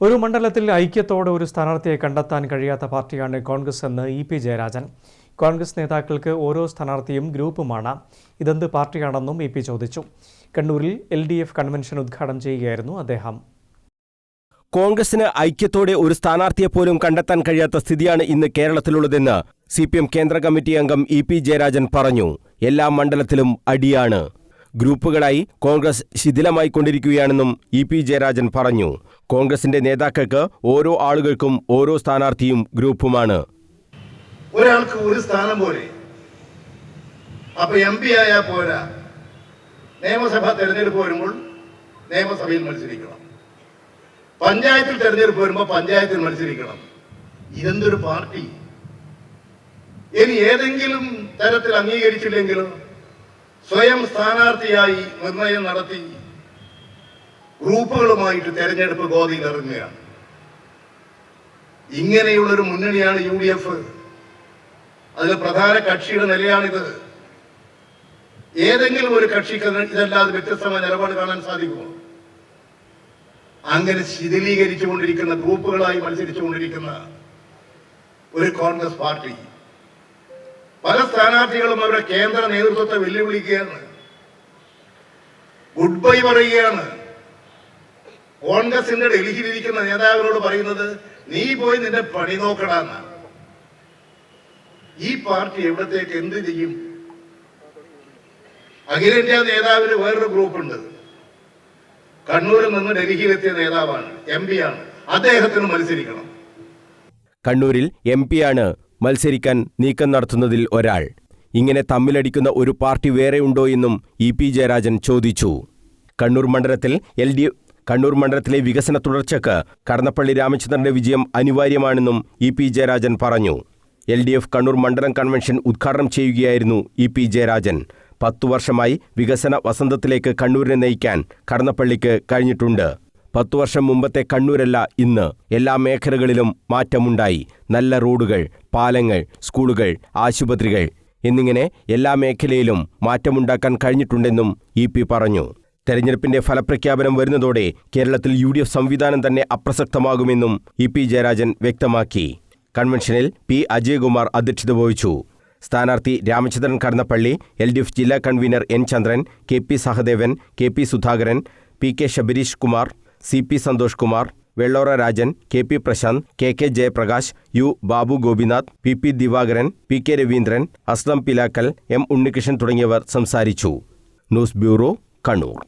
ഒരു മണ്ഡലത്തിൽ ഐക്യത്തോടെ ഒരു സ്ഥാനാർത്ഥിയെ കണ്ടെത്താൻ കഴിയാത്ത പാർട്ടിയാണ് കോൺഗ്രസ് എന്ന് ഇ.പി. ജയരാജൻ. കോൺഗ്രസ് നേതാക്കൾക്ക് ഓരോ സ്ഥാനാർത്ഥിയും ഗ്രൂപ്പുമാണ്. ഇതെന്ത് പാർട്ടിയാണെന്നും ഇ.പി. ചോദിച്ചു. കണ്ണൂരിൽ LDF കൺവെൻഷൻ ഉദ്ഘാടനം ചെയ്യുകയായിരുന്നു അദ്ദേഹം. കോൺഗ്രസിന് ഐക്യത്തോടെ ഒരു സ്ഥാനാർത്ഥിയെപ്പോലും കണ്ടെത്താൻ കഴിയാത്ത സ്ഥിതിയാണ് ഇന്ന് കേരളത്തിലുള്ളതെന്ന് CPM കേന്ദ്ര കമ്മിറ്റി അംഗം ഇ.പി. ജയരാജൻ പറഞ്ഞു. എല്ലാ മണ്ഡലത്തിലും അടിയാണ്. ഗ്രൂപ്പുകളായി കോൺഗ്രസ് ശിഥിലമായിക്കൊണ്ടിരിക്കുകയാണെന്നും ഇ.പി. ജയരാജൻ പറഞ്ഞു. കോൺഗ്രസിന്റെ നേതാക്കൾക്ക് ഓരോ ആളുകൾക്കും ഓരോ സ്ഥാനാർത്ഥിയും ഗ്രൂപ്പുമാണ്. ഒരാൾക്ക് ഒരു സ്ഥാനം പോലെ. അപ്പൊ MP ആയാൽ പോരാ, നിയമസഭാ തെരഞ്ഞെടുപ്പ് വരുമ്പോൾ നിയമസഭയിൽ മത്സരിക്കണം, പഞ്ചായത്തിൽ തെരഞ്ഞെടുപ്പ് വരുമ്പോൾ പഞ്ചായത്തിൽ മത്സരിക്കണം. ഇതെന്തൊരു പാർട്ടി? ഇനി ഏതെങ്കിലും തരത്തിൽ അംഗീകരിച്ചില്ലെങ്കിലും സ്വയം സ്ഥാനാർത്ഥിയായി നിർണയം നടത്തി ഗ്രൂപ്പുകളുമായിട്ട് തെരഞ്ഞെടുപ്പ് ഗോതിയിൽ ഇറങ്ങുകയാണ്. ഇങ്ങനെയുള്ളൊരു മുന്നണിയാണ് UDF. അതിൽ പ്രധാന കക്ഷിയുടെ നിലയാണിത്. ഏതെങ്കിലും ഒരു കക്ഷിക്ക് ഇതല്ലാതെ വ്യത്യസ്തമായ നിലപാട് കാണാൻ സാധിക്കുമോ? അങ്ങനെ ശിഥിലീകരിച്ചുകൊണ്ടിരിക്കുന്ന, ഗ്രൂപ്പുകളായി മത്സരിച്ചുകൊണ്ടിരിക്കുന്ന ഒരു കോൺഗ്രസ് പാർട്ടി പല സ്ഥാനാർത്ഥികളും അവരുടെ കേന്ദ്ര നേതൃത്വത്തെ വെല്ലുവിളിക്കുകയാണ്, ഗുഡ് ബൈ പറയുകയാണ്. കോൺഗ്രസിന്റെ ഡൽഹിയിലിരിക്കുന്ന നേതാവിനോട് പറയുന്നത് നീ പോയി നിന്റെ പണി നോക്കടാന്നാണ്. ഈ പാർട്ടി എവിടത്തേക്ക് എന്ത് ചെയ്യും? അഖിലേന്ത്യാ നേതാവിന് വേറൊരു ഗ്രൂപ്പുണ്ട്. കണ്ണൂരിൽ നിന്ന് ഡൽഹിയിലെത്തിയ നേതാവാണ്, MP ആണ്. അദ്ദേഹത്തിന് മത്സരിക്കണം. കണ്ണൂരിൽ MP ആണ് മത്സരിക്കാൻ നീക്കം നടത്തുന്നതിൽ ഒരാൾ. ഇങ്ങനെ തമ്മിലടിക്കുന്ന ഒരു പാർട്ടി വേറെയുണ്ടോ എന്നും ഇ.പി. ജയരാജൻ ചോദിച്ചു. കണ്ണൂർ മണ്ഡലത്തിലെ വികസന തുടർച്ചയ്ക്ക് കടന്നപ്പള്ളി രാമചന്ദ്രന്റെ വിജയം അനിവാര്യമാണെന്നും ഇ.പി. ജയരാജൻ പറഞ്ഞു. LDF കണ്ണൂർ മണ്ഡലം കൺവെൻഷൻ ഉദ്ഘാടനം ചെയ്യുകയായിരുന്നു ഇ.പി. ജയരാജൻ. 10 വർഷമായി വികസന വസന്തത്തിലേക്ക് കണ്ണൂരിനെ നയിക്കാൻ കടന്നപ്പള്ളിക്ക് കഴിഞ്ഞിട്ടുണ്ട്. 10 വർഷം മുമ്പത്തെ കണ്ണൂരല്ല ഇന്ന്. എല്ലാ മേഖലകളിലും മാറ്റമുണ്ടായി. നല്ല റോഡുകൾ, പാലങ്ങൾ, സ്കൂളുകൾ, ആശുപത്രികൾ എന്നിങ്ങനെ എല്ലാ മേഖലയിലും മാറ്റമുണ്ടാക്കാൻ കഴിഞ്ഞിട്ടുണ്ടെന്നും ഇ.പി. പറഞ്ഞു. തെരഞ്ഞെടുപ്പിന്റെ ഫലപ്രഖ്യാപനം വരുന്നതോടെ കേരളത്തിൽ UDF സംവിധാനം തന്നെ അപ്രസക്തമാകുമെന്നും ഇ.പി. ജയരാജൻ വ്യക്തമാക്കി. കൺവെൻഷനിൽ P. അജയകുമാർ അധ്യക്ഷത വഹിച്ചു. സ്ഥാനാർത്ഥി രാമചന്ദ്രൻ കടന്നപ്പള്ളി, LDF ജില്ലാ convener N. Chandran, KP Sahadevan, KP Sudhakaran, PK Shabareesh Kumar, CP Santhosh Kumar, Vellora Rajan, KP Prashanth, KK Jayaprakash, U. Babu Gopinath, PP Divakaran, PK Raveendran, Aslam Pilakkal, M. Unnikrishnan തുടങ്ങിയവർ സംസാരിച്ചു. News bureau, Kannur.